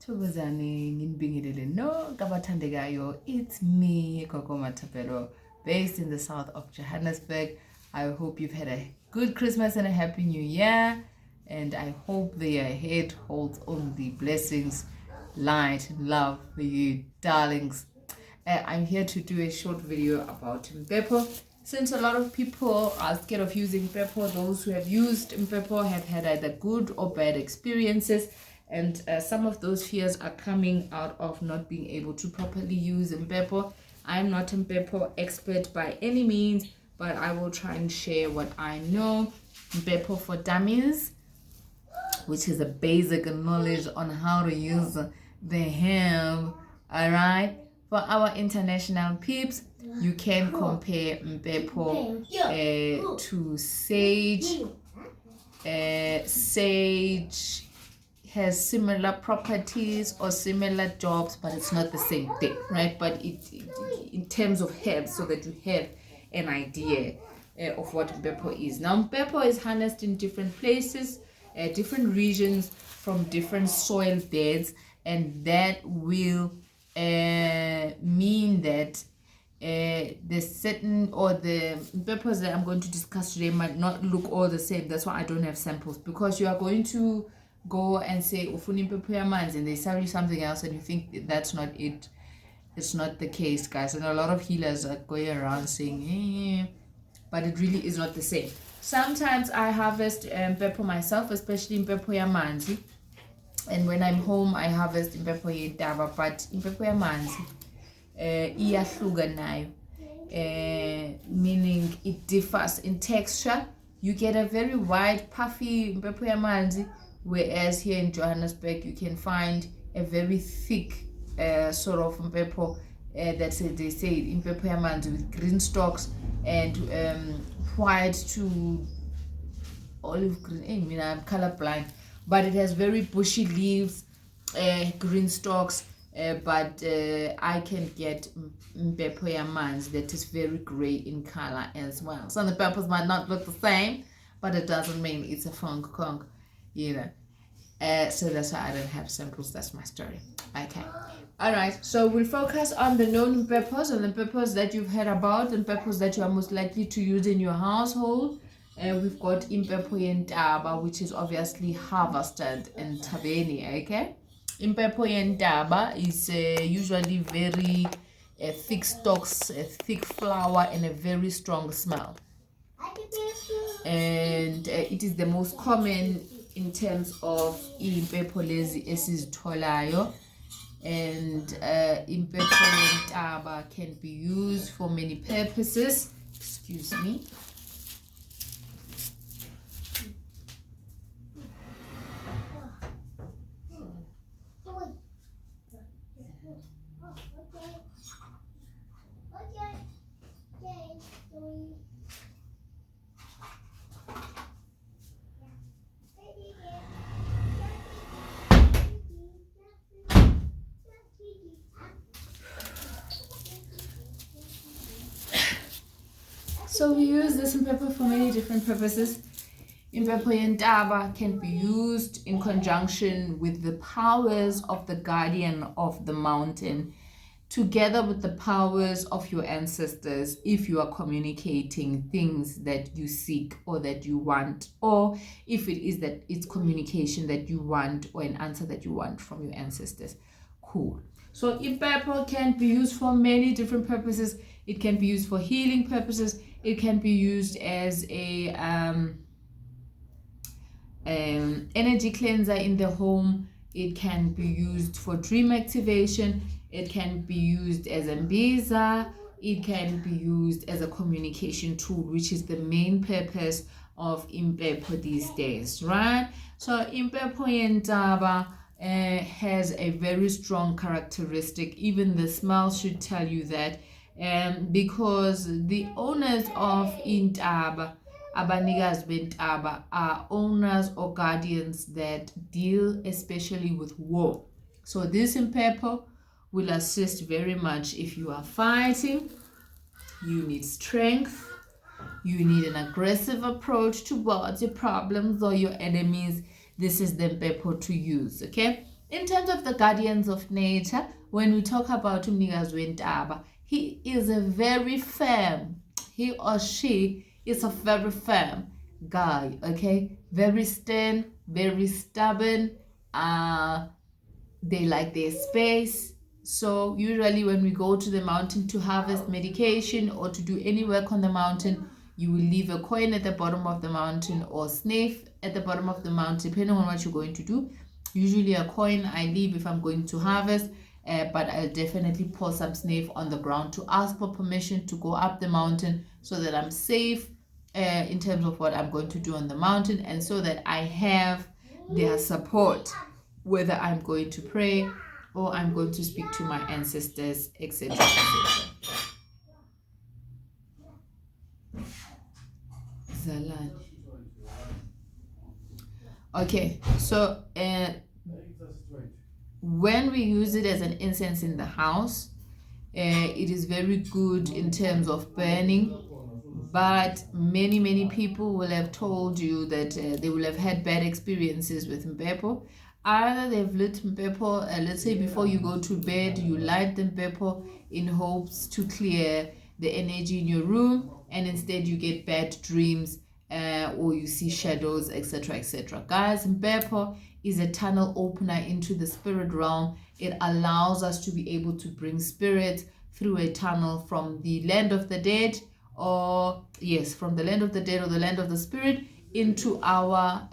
Thokozane nginibingelele no kabathandekayo. It's me, Mphepho, based in the south of Johannesburg. I hope you've had a good Christmas and a happy new year, and I hope the year ahead holds only blessings, light, and love for you, darlings. I'm here to do a short video about Mphepho. Since a lot of people are scared of using Mphepho, those who have used Mphepho have had either good or bad experiences. And some of those fears are coming out of not being able to properly use Mphepho. I'm not a Mphepho expert by any means, but I will try and share what I know. Mphepho for dummies, which is a basic knowledge on how to use the herb. Alright, for our international peeps, you can compare Mphepho to sage. Sage has similar properties or similar jobs, but it's not the same thing, right? But it in terms of herbs, so that you have an idea of what Mphepho is. Now, Mphepho is harnessed in different places, different regions, from different soil beds, and that will mean that the certain or the Mphepos that I'm going to discuss today might not look all the same. That's why I don't have samples, because you are going to go and say ufuni Mphepho yamanzi, and they sell you something else and you think that's not it. It's not the case, guys, and a lot of healers are going around saying but it really is not the same. Sometimes I harvest Mphepho myself, especially Mphepho yamanzi, and when I'm home I harvest Mphepho yentaba, but Mphepho yamanzi iyahluka nayo, meaning it differs in texture. You get a very wide puffy Mphepho yamanzi, whereas here in Johannesburg you can find a very thick sort of Mphepho that's they say Mphepho yamanzi with green stalks and white to olive green. I mean, I'm colorblind, but it has very bushy leaves, green stalks, but I can get Mphepho yamanzi that is very gray in color as well. So the Mphepos might not look the same, but it doesn't mean it's a funk conk, you know. So that's why I don't have samples. That's my story. Okay. Alright, so we'll focus on the known Mphepos, and the Mphepos that you've heard about, and Mphepos that you are most likely to use in your household. We've got Imphepho yentaba, which is obviously harvested in Tabeni, okay? Imphepho yentaba is usually very thick stalks, a thick flower, and a very strong smell. And it is the most common in terms of Imphepho lezi esizitholayo. And Imphepho yentaba can be used for many purposes. Excuse me. So we use this Mphepho for many different purposes. Imphepho yentaba can be used in conjunction with the powers of the guardian of the mountain, together with the powers of your ancestors, if you are communicating things that you seek or that you want, or if it is that it's communication that you want or an answer that you want from your ancestors. Cool. So Imphepho can be used for many different purposes. It can be used for healing purposes. It can be used as a energy cleanser in the home. It can be used for dream activation. It can be used as a mbiza. It can be used as a communication tool, which is the main purpose of Imphepho these days, right? So Imphepho yentaba has a very strong characteristic. Even the smell should tell you that, because the owners of intaba, abanikazi bentaba, are owners or guardians that deal especially with war. So this Imphepho will assist very much if you are fighting, you need strength, you need an aggressive approach towards your problems or your enemies. This is the Mphepho to use, okay? In terms of the guardians of nature, when we talk about umnikazi wentaba, he is a very firm, he or she is a very firm guy, okay? Very stern, very stubborn. They like their space. So usually when we go to the mountain to harvest medication or to do any work on the mountain, you will leave a coin at the bottom of the mountain or sniff at the bottom of the mountain, depending on what you're going to do. Usually a coin I leave if I'm going to harvest, but I'll definitely pour some sniff on the ground to ask for permission to go up the mountain so that I'm safe in terms of what I'm going to do on the mountain, and so that I have their support, whether I'm going to pray or I'm going to speak to my ancestors, etc. Zalani. Okay, so when we use it as an incense in the house, it is very good in terms of burning, but many people will have told you that they will have had bad experiences with Mphepho. Either they've lit Mphepho, let's say before you go to bed, you light the Mphepho in hopes to clear the energy in your room, and instead you get bad dreams or you see shadows, etc. etc. Guys, Mphepho is a tunnel opener into the spirit realm. It allows us to be able to bring spirit through a tunnel from the land of the dead, or yes, from the land of the dead or the land of the spirit into our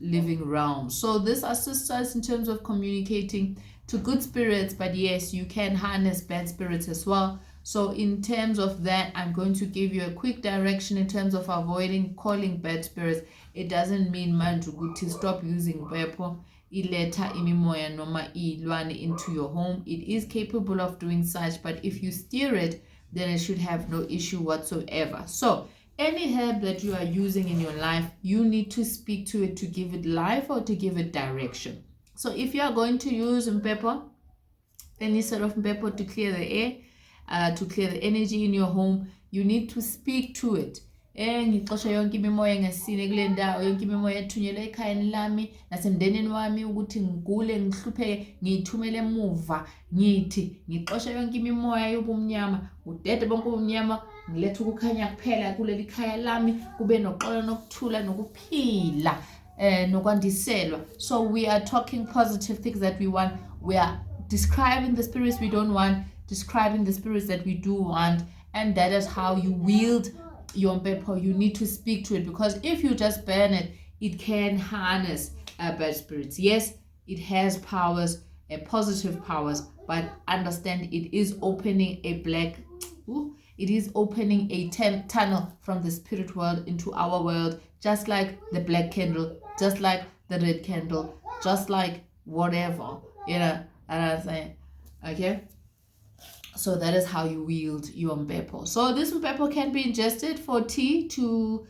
living realm. So this assists us in terms of communicating to good spirits, but yes, you can harness bad spirits as well. So in terms of that, I'm going to give you a quick direction in terms of avoiding calling bad spirits. It doesn't mean manju to stop using Mphepho ileta imimoya noma ilwane into your home. It is capable of doing such, but if you steer it, then it should have no issue whatsoever. So any herb that you are using in your life, you need to speak to it to give it life or to give it direction. So if you are going to use Mphepho, any sort of Mphepho to clear the air, to clear the energy in your home, you need to speak to it. Ngixosha yonke imimoya engasine kule ndawo, yonke imimoya ethunyelwe ekhayeni lami nasemndenini wami ukuthi ngigule ngihlupheke, ngiyithumele emuva, ngithi ngixosha yonke imimoya yobumnyama, udede bonke ubumnyama, ngiletha ukukhanya kuphela kuleli khaya lami, kube noxolo nokuthula nokuphila nokwandiselwa. So we are talking positive things that we want. We are describing the spirits we don't want, describing the spirits that we do want, and that is how you wield your Mphepho. You need to speak to it, because if you just burn it, it can harness bad spirits. Yes, it has powers, positive powers, but understand it is opening a tunnel from the spirit world into our world, just like the black candle, just like the red candle, just like whatever, you know what I'm saying? Okay, so that is how you wield your Mphepho. So this Mphepho can be ingested for tea to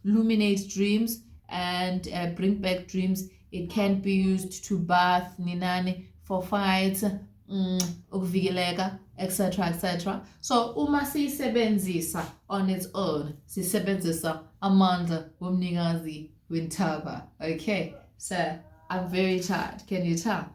illuminate dreams and bring back dreams. It can be used to bath ninani, for fights, ukuvikeleka, etc etc. So uma siyisebenzisa on its own, sisebenzisa amandla womnikazi wentaba. Okay, so I'm very tired, can you tell?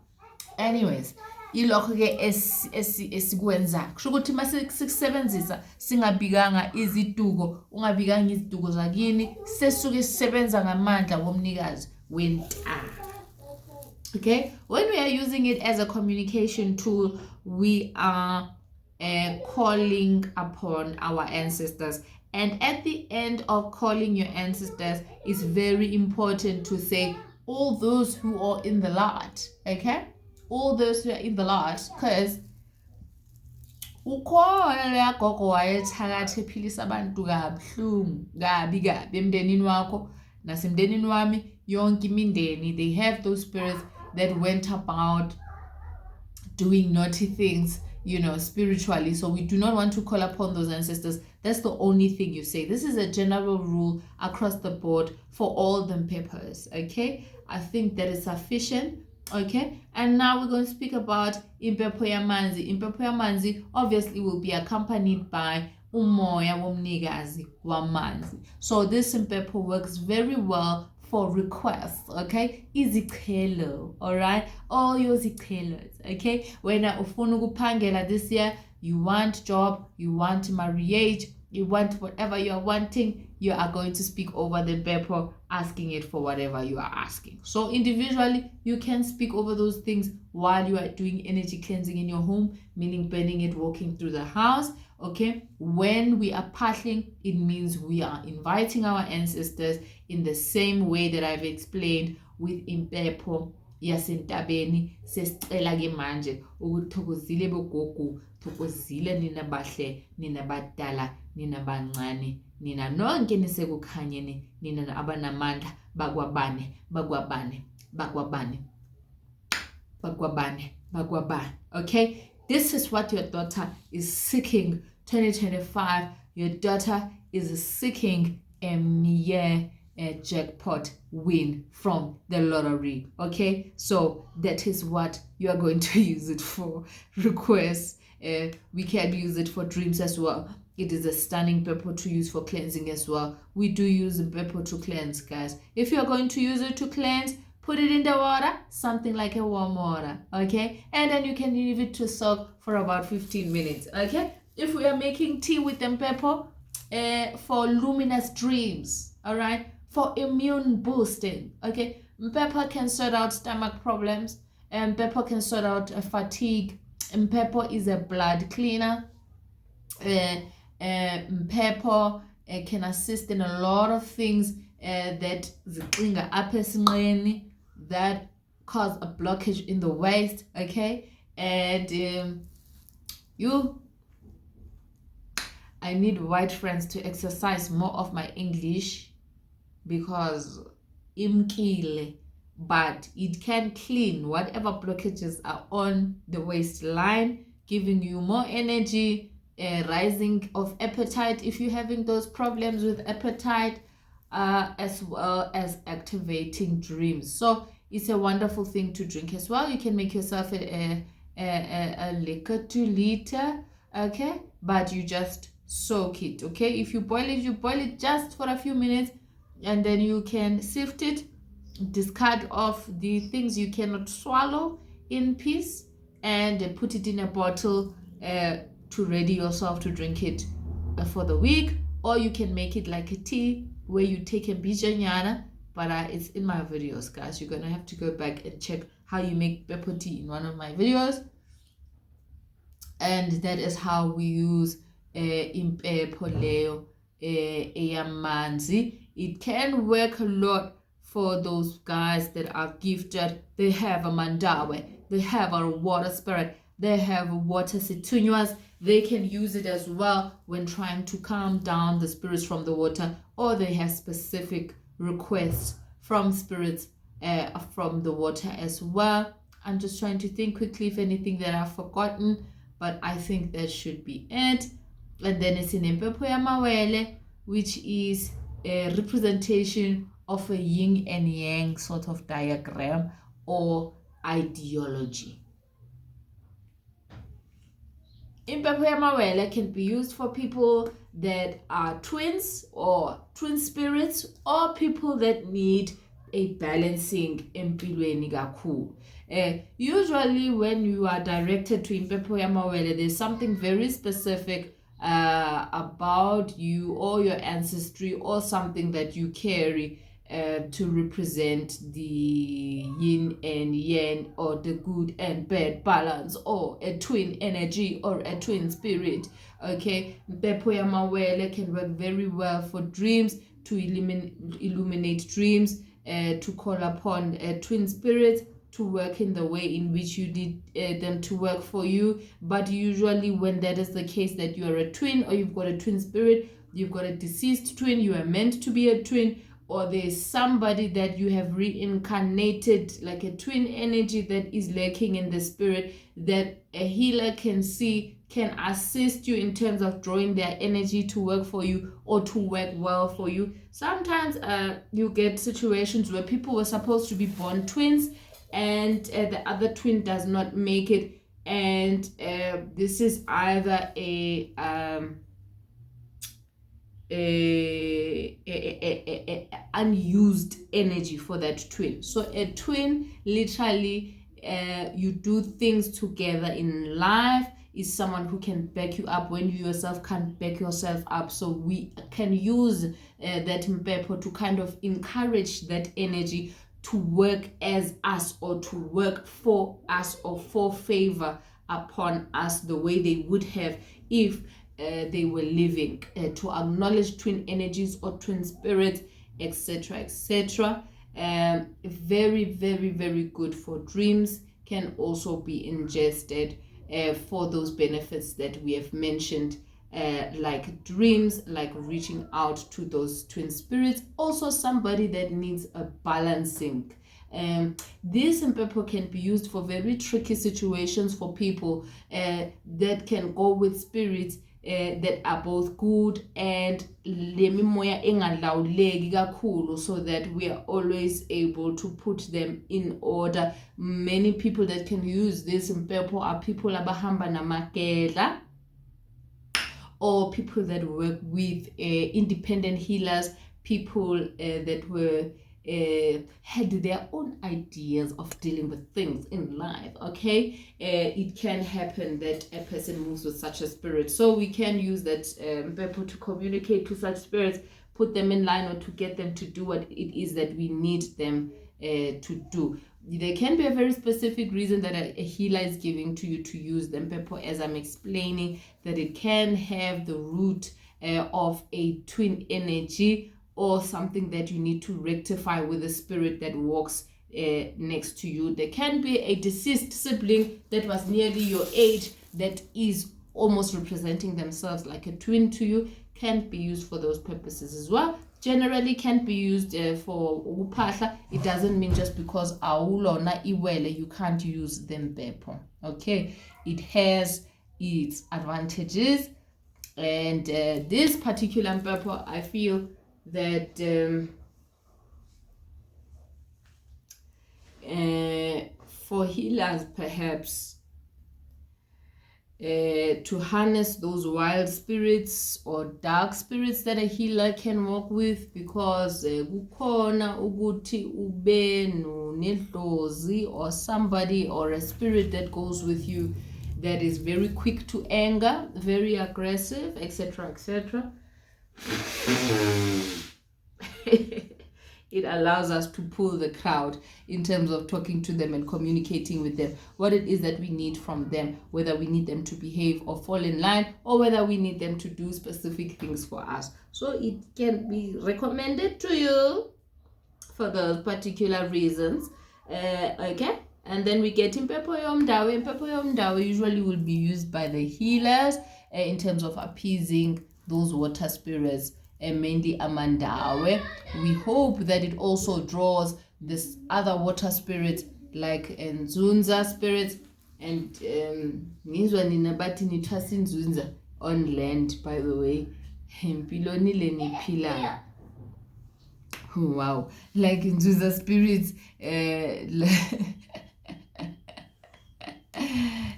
Anyways, ilokho ke esikwenza kusho ukuthi mase sikusebenzisa singabikanga iziduko, ungabikanga iziduko zakini, sesuke sisebenza ngamandla womnikazi wentaba. Okay, when we are using it as a communication tool, we are calling upon our ancestors. And at the end of calling your ancestors, it's very important to say, all those who are in the light, okay? All those who are in the light, because ukhona leya gogo wayethakathe ephilisa abantu kabuhlungu kabi emndenini wakho nasemndenini wami, yonke imindeni, they have those spirits that went about doing naughty things, you know, spiritually. So we do not want to call upon those ancestors. That's the only thing you say. This is a general rule across the board for all the Mphepos. Okay, I think that is sufficient. Okay, and now we're going to speak about Imphepho yamanzi. Imphepho yamanzi obviously will be accompanied by umoya womnikazi wamanzi. So this Imphepho works very well for requests, okay? Izichelo, all right? All your zichelos, okay? When ufuna ukuphangela this year, you want job, you want marriage, you want whatever you are wanting, you are going to speak over the Mphepho, asking it for whatever you are asking. So individually, you can speak over those things while you are doing energy cleansing in your home, meaning burning it, walking through the house, okay? When we are pathing, it means we are inviting our ancestors in the same way that I've explained with Imphepho yasentabeni. Sesicela ke manje ukuthi thokozile bogogo, thokozile nina bahle, nina badala, nina bancane, nina nonke nisekukhanyeni, nina abanamandla, bakwabane, bakwabane, bakwabane, bakwabane, bakwabane. Okay, this is what your daughter is seeking. 2025, your daughter is seeking a jackpot win from the lottery. Okay, so that is what you are going to use it for. Requests. We can use it for dreams as well. It is a stunning Mphepho to use for cleansing as well. We do use Mphepho to cleanse, guys. If you are going to use it to cleanse, put it in the water, something like a warm water, okay? And then you can leave it to soak for about 15 minutes, okay? If we are making tea with Mphepho, for luminous dreams, all right? For immune boosting, okay? Mphepho can sort out stomach problems, and Mphepho can sort out fatigue. Mphepho is a blood cleaner. Mphepho can assist in a lot of things that zigcinga apha esinqeni, that cause a blockage in the waist, okay? And I need white friends to exercise more of my English because imkile, but it can clean whatever blockages are on the waistline, giving you more energy, rising of appetite if you're having those problems with appetite, as well as activating dreams. So it's a wonderful thing to drink as well. You can make yourself a liquor 2 liter, okay? But you just soak it, okay? If you boil it just for a few minutes, and then you can sift it, discard off the things you cannot swallow in peace, and put it in a bottle to ready yourself to drink it for the week. Or you can make it like a tea where you take a bijanyana, but it's in my videos, guys. You're gonna have to go back and check how you make Mphepho tea in one of my videos. And that is how we use Imphepho leyo eyamanzi. It can work a lot for those guys that are gifted. They have a mandawe, they have a water spirit, they have water situnyas. They can use it as well when trying to calm down the spirits from the water, or they have specific requests from spirits from the water as well. I'm just trying to think quickly if anything that I've forgotten, but I think that should be it. And then it's in Mphepho yamawele, which is a representation of a yin and yang sort of diagram or ideology. Mphepho yamawele can be used for people that are twins or twin spirits, or people that need a balancing empilweni kakhulu. Usually when you are directed to Mphepho yamawele, there's something very specific about you or your ancestry, or something that you carry to represent the yin and yang, or the good and bad balance, or a twin energy or a twin spirit, okay? Mphepho yamawele can work very well for dreams, to illuminate dreams, to call upon twin spirits to work in the way in which you did them to work for you. But usually when that is the case, that you are a twin, or you've got a twin spirit, you've got a deceased twin, you are meant to be a twin, or there's somebody that you have reincarnated, like a twin energy that is lurking in the spirit, that a healer can see, can assist you in terms of drawing their energy to work for you or to work well for you. Sometimes you get situations where people were supposed to be born twins, and the other twin does not make it, and this is either a unused energy for that twin. So a twin, literally, you do things together in life, is someone who can back you up when you yourself can't back yourself up. So we can use that Mphepho to kind of encourage that energy to work as us, or to work for us, or for favor upon us the way they would have if they were living, to acknowledge twin energies or twin spirits, etc., etc. Very, very, very good for dreams. Can also be ingested for those benefits that we have mentioned, like dreams, like reaching out to those twin spirits. Also somebody that needs a balancing. This Mphepho can be used for very tricky situations for people that can go with spirits that are both good and lemimoya engalawuleki kakhulu, so that we are always able to put them in order. Many people that can use this Mphepho are people abahamba namakela, or people that work with independent healers, people that were had their own ideas of dealing with things in life. Okay, it can happen that a person moves with such a spirit, so we can use that Mphepho to communicate to such spirits, put them in line, or to get them to do what it is that we need them to do. There can be a very specific reason that a healer is giving to you to use the Mphepho, as I'm explaining, that it can have the root of a twin energy, or something that you need to rectify with the spirit that walks next to you. There can be a deceased sibling that was nearly your age that is almost representing themselves like a twin to you. Can be used for those purposes as well. Generally can be used for uphahla. It doesn't mean just because awulona iwele you can't use the Mphepho. Okay, it has its advantages, and this particular Mphepho, I feel that for healers, perhaps to harness those wild spirits or dark spirits that a healer can work with, because kukhona ukuthi ube nedlozi or somebody or a spirit that goes with you that is very quick to anger, very aggressive, etc., etc. It allows us to pull the crowd in terms of talking to them and communicating with them what it is that we need from them, whether we need them to behave or fall in line, or whether we need them to do specific things for us. So it can be recommended to you for those particular reasons. Okay, and then we get Imphepho yomdawo. Imphepho yomdawo usually will be used by the healers in terms of appeasing those water spirits, and mainly amandawe. We hope that it also draws this other water spirits like Nzunza spirits, and ngizwa nina bathi nithwasa inzunza on land, by the way. Impilonile niphila. Wow, like Nzunza spirits,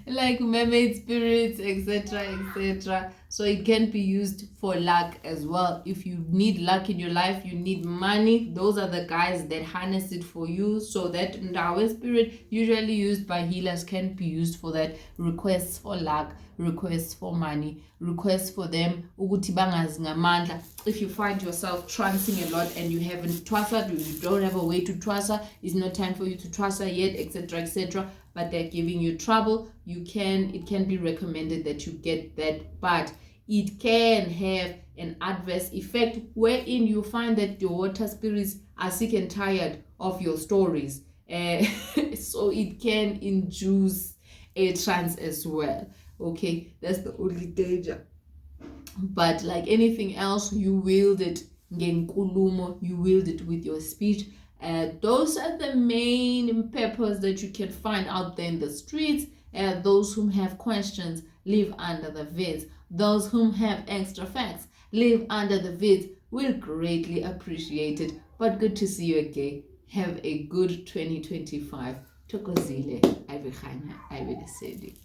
like mermaid spirits, etc., etc. So it can be used for luck as well. If you need luck in your life, you need money, those are the guys that harness it for you. So that Ndawe spirit, usually used by healers, can be used for that. Requests for luck, requests for money, requests for them ukuthi bangazi ngamandla. If you find yourself trancing a lot and you haven't twasa, you don't have a way to twasa, it's not time for you to twasa yet, etc., etc., but they're giving you trouble, it can be recommended that you get that. But it can have an adverse effect wherein you find that your water spirits are sick and tired of your stories. So it can induce a trance as well. Okay, that's the only danger. But like anything else, you wield it ngenkulumo, you wield it with your speech. Those are the main Mphepos that you can find out there in the streets. Those whom have questions, leave under the vids. Those whom have extra facts, leave under the vids. We'll greatly appreciate it. But good to see you again. Have a good 2025. Thokozile, Ayabesedi.